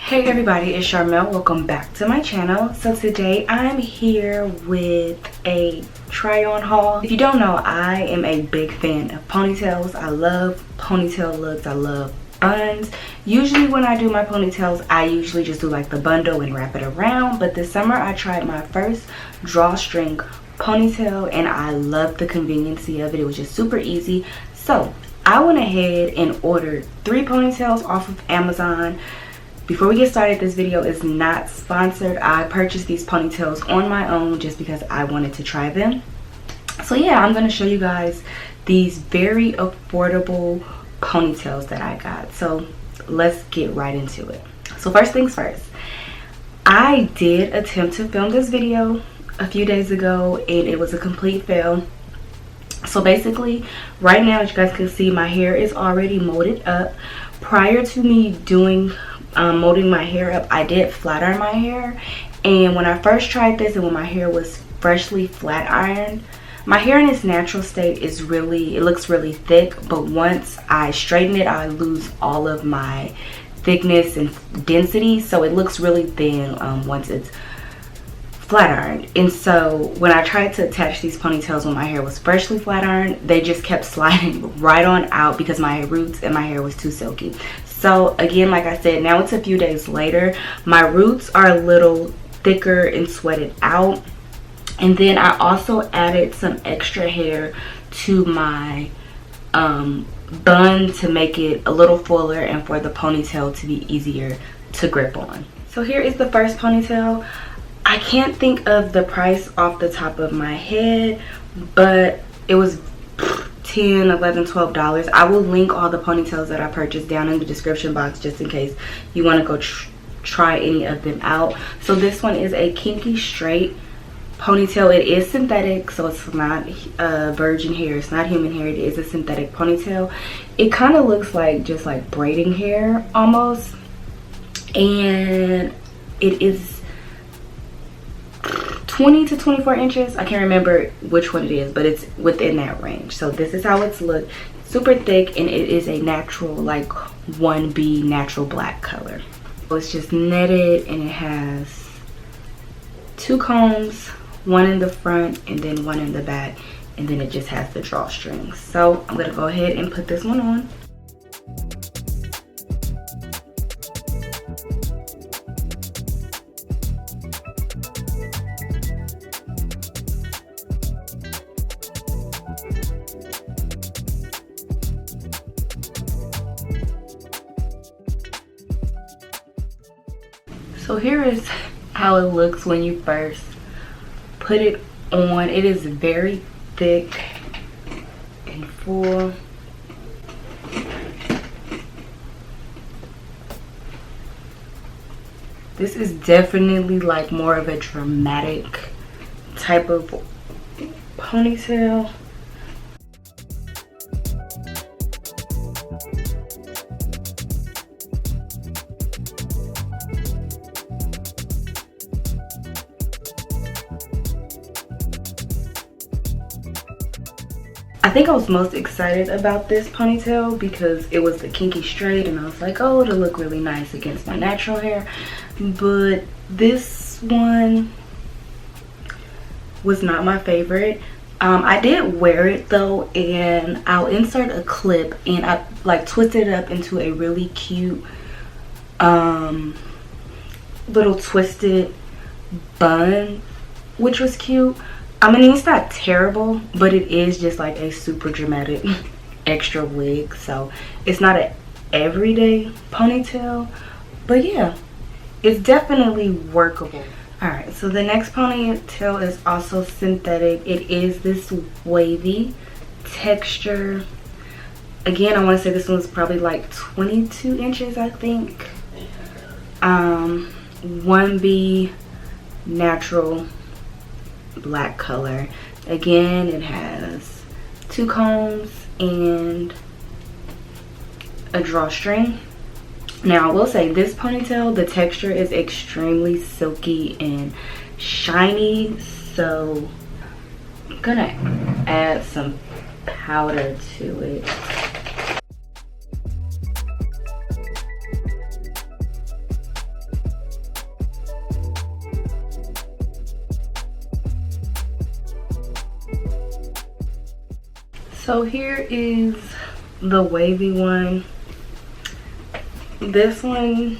Hey everybody, it's Sharmel. Welcome back to my channel. So today I'm here with a try on haul. If you don't know, I am a big fan of ponytails. I love ponytail looks. I love buns. Usually when I do my ponytails, I usually just do like the bundle and wrap it around. But this summer I tried my first drawstring ponytail and I loved the conveniency of it. It was just super easy. So I went ahead and ordered 3 ponytails off of Amazon. Before we get started, this video is not sponsored. I purchased these ponytails on my own just because I wanted to try them. So yeah, I'm going to show you guys these very affordable ponytails that I got. So let's get right into it. So first things first, I did attempt to film this video a few days ago and it was a complete fail. So basically, right now, as you guys can see, my hair is already molded up. Prior to me doing molding my hair up, I did flat iron my hair, and when I first tried this and when my hair was freshly flat ironed, my hair in its natural state is really, it looks really thick, but once I straighten it, I lose all of my thickness and density, so it looks really thin once it's flat ironed. And so when I tried to attach these ponytails when my hair was freshly flat ironed, they just kept sliding right on out because my roots and my hair was too silky. So again, like I said, now it's a few days later. My roots are a little thicker and sweated out. And then I also added some extra hair to my bun to make it a little fuller and for the ponytail to be easier to grip on. So here is the first ponytail. I can't think of the price off the top of my head, but it was $10, $11, $12. I will link all the ponytails that I purchased down in the description box just in case you want to go try any of them out. So this one is a kinky straight ponytail. It is synthetic, so it's not virgin hair. It's not human hair. It is a synthetic ponytail. It kind of looks like just like braiding hair almost, and it is 20 to 24 inches. I can't remember which one it is, but it's within that range. So this is how it's looked. Super thick, and it is a natural, like 1B natural black color. So it's just netted, and it has 2 combs, one in the front and then one in the back, and then it just has the drawstrings. So I'm gonna go ahead and put this one on. So here is how it looks when you first put it on. It is very thick and full. This is definitely like more of a dramatic type of ponytail. I think I was most excited about this ponytail because it was the kinky straight, and I was like, oh, it'll look really nice against my natural hair. But this one was not my favorite. I did wear it though, and I'll insert a clip, and I like twisted it up into a really cute little twisted bun, which was cute. I mean, it's not terrible, but it is just like a super dramatic extra wig. So it's not an everyday ponytail, but yeah, it's definitely workable. All right, so the next ponytail is also synthetic. It is this wavy texture. Again, I want to say this one's probably like 22 inches, I think. 1B natural black color. Again, it has 2 combs and a drawstring. Now I will say this ponytail, the texture is extremely silky and shiny, so I'm gonna add some powder to it. So here is the wavy one. This one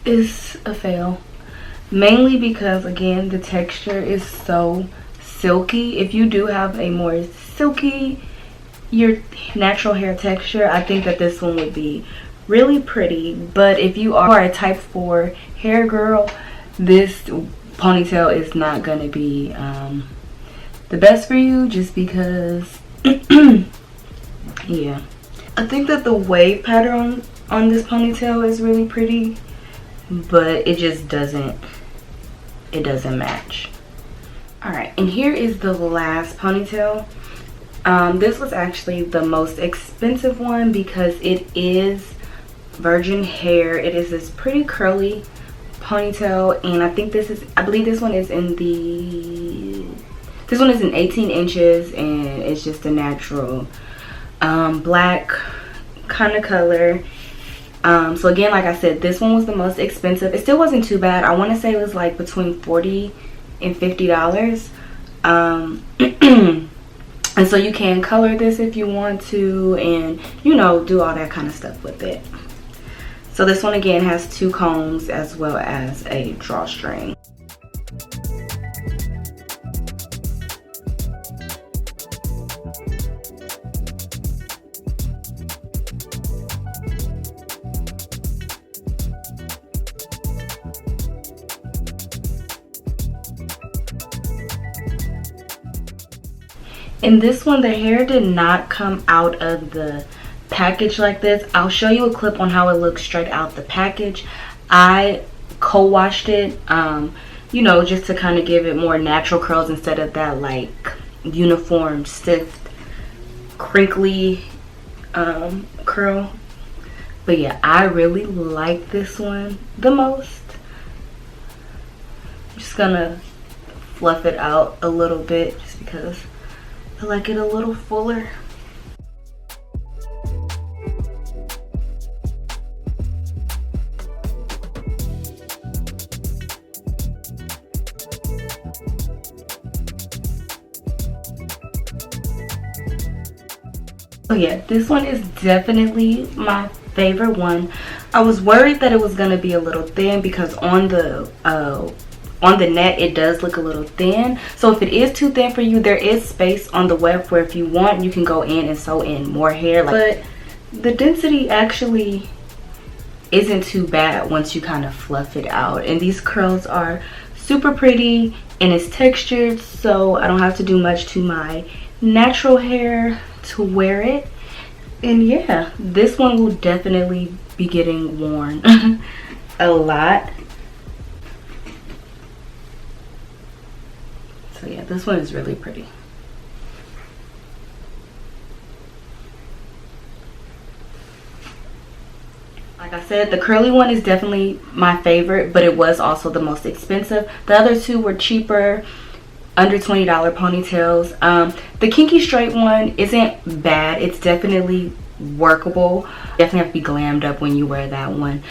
is a fail, mainly because, again, the texture is so silky. If you do have a more silky, your natural hair texture, I think that this one would be really pretty. But if you are a type 4 hair girl, this ponytail is not going to be the best for you, just because yeah, I think that the wave pattern on this ponytail is really pretty, but it just doesn't match. All right, and here is the last ponytail. This was actually the most expensive one because it is virgin hair. It is this pretty curly ponytail, and I believe this one is in 18 inches, and it's just a natural black kind of color. So again, like I said, this one was the most expensive. It still wasn't too bad. I want to say it was like between $40 and $50. And so you can color this if you want to, and you know, do all that kind of stuff with it. So this one again has 2 combs as well as a drawstring. In this one, the hair did not come out of the package like this. I'll show you a clip on how it looks straight out the package. I co-washed it, you know, just to kind of give it more natural curls instead of that like uniform, stiff, crinkly curl. But yeah, I really like this one the most. I'm just gonna fluff it out a little bit just because I like it a little fuller. So yeah, this one is definitely my favorite one. I was worried that it was gonna be a little thin because on the net it does look a little thin. So if it is too thin for you, there is space on the web where if you want, you can go in and sew in more hair. But the density actually isn't too bad once you kind of fluff it out. And these curls are super pretty and it's textured, so I don't have to do much to my natural hair to wear it. And yeah, this one will definitely be getting worn a lot. So yeah, this one is really pretty. Like I said, the curly one is definitely my favorite, but it was also the most expensive. The other 2 were cheaper, under $20 ponytails. The kinky straight one isn't bad. It's definitely workable. Definitely have to be glammed up when you wear that one.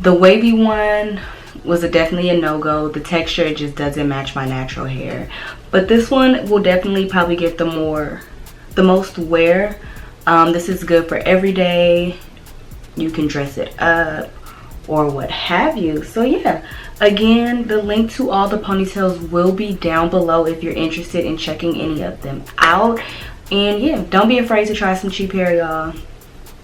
The wavy one was definitely a no-go. The texture just doesn't match my natural hair. But this one will definitely probably get the most wear. This is good for every day. You can dress it up or what have you. So yeah, again, the link to all the ponytails will be down below if you're interested in checking any of them out. And yeah, don't be afraid to try some cheap hair, y'all.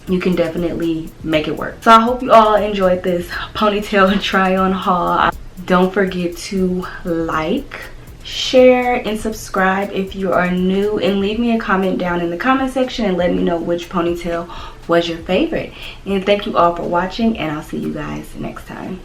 You can definitely make it work. So I hope you all enjoyed this ponytail try on haul. Don't forget to like, share, and subscribe if you are new, and leave me a comment down in the comment section and let me know which ponytail was your favorite. And thank you all for watching, and I'll see you guys next time.